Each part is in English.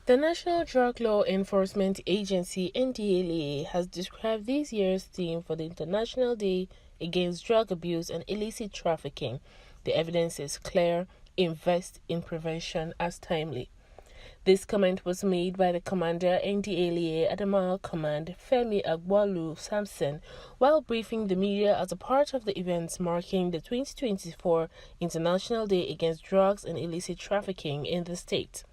The National Drug Law Enforcement Agency (Ndlea) has described this year's theme for the International Day Against Drug Abuse and Illicit Trafficking, "The evidence is clear, invest in prevention," as timely. This comment was made by the Commander Ndlea Adamawa Command Femi Agbalu Samson while briefing the media as a part of the events marking the 2024 International Day Against Drugs and Illicit Trafficking in the state.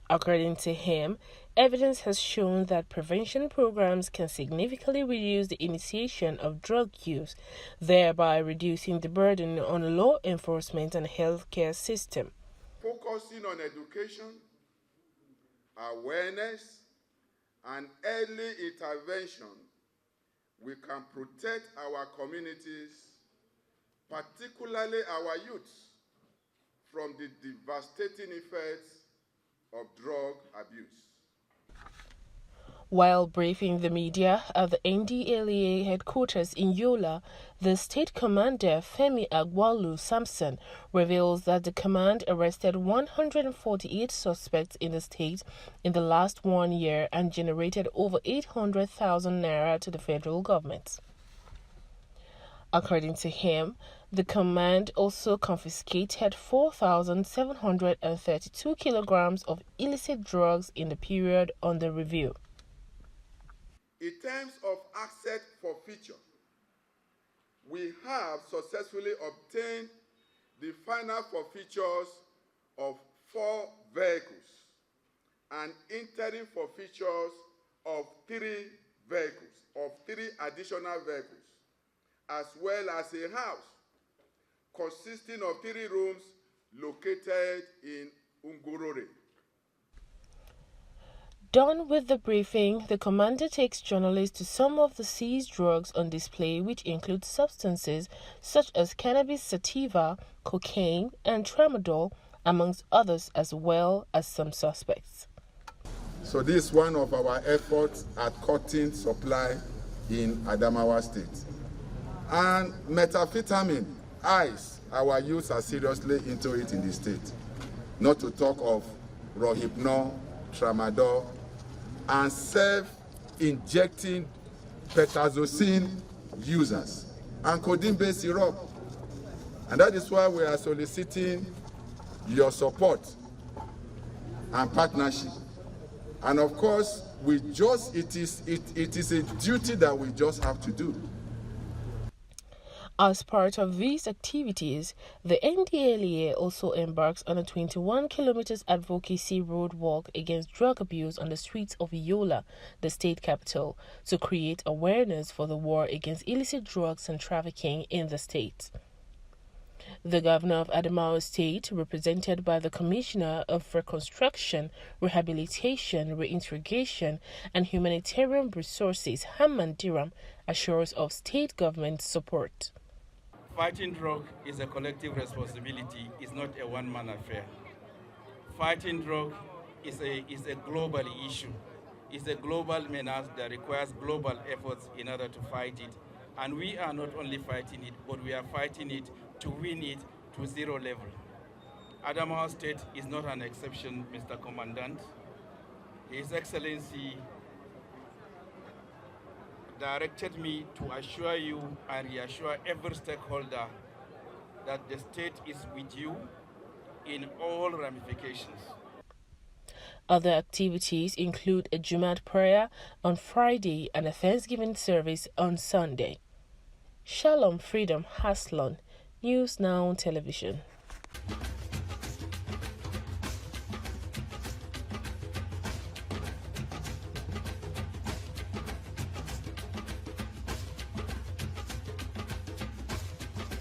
According to him, evidence has shown that prevention programs can significantly reduce the initiation of drug use, thereby reducing the burden on law enforcement and healthcare system. Focusing on education, awareness, and early intervention, we can protect our communities, particularly our youth, from the devastating effects of drug abuse. While briefing the media at the Ndlea headquarters in Yola, the state commander Femi Agbalu Samson reveals that the command arrested 148 suspects in the state in the last 1 year and generated over 800,000 naira to the federal government. According to him, the command also confiscated 4,732 kilograms of illicit drugs in the period under review. In terms of asset forfeiture, we have successfully obtained the final forfeitures of 4 vehicles and interim forfeitures of 3 additional vehicles, as well as a house consisting of 3 rooms located in Ngorore. Done with the briefing, the commander takes journalists to some of the seized drugs on display, which include substances such as cannabis sativa, cocaine, and tramadol, amongst others, as well as some suspects. So this is one of our efforts at cutting supply in Adamawa State. And methamphetamine, ice, our youths are seriously into it in the state. Not to talk of Rohypnol, tramadol, and self-injecting petazocine users and codeine-based syrup. And that is why we are soliciting your support and partnership. And of course, it is a duty that we just have to do. As part of these activities, the Ndlea also embarks on a 21 kilometers advocacy road walk against drug abuse on the streets of Yola, the state capital, to create awareness for the war against illicit drugs and trafficking in the state. The governor of Adamawa State, represented by the Commissioner of Reconstruction, Rehabilitation, Reintegration, and Humanitarian Resources, Hamman Diram, assures of state government support. Fighting drug is a collective responsibility, it's not a one-man affair. Fighting drug is a global issue. It's a global menace that requires global efforts in order to fight it. And we are not only fighting it, but we are fighting it to win it to 0 level. Adamawa State is not an exception, Mr. Commandant. His Excellency directed me to assure you and reassure every stakeholder that the state is with you in all ramifications. Other activities include a Jumat prayer on Friday and a Thanksgiving service on Sunday. Shalom Freedom Haslon, News Now Television.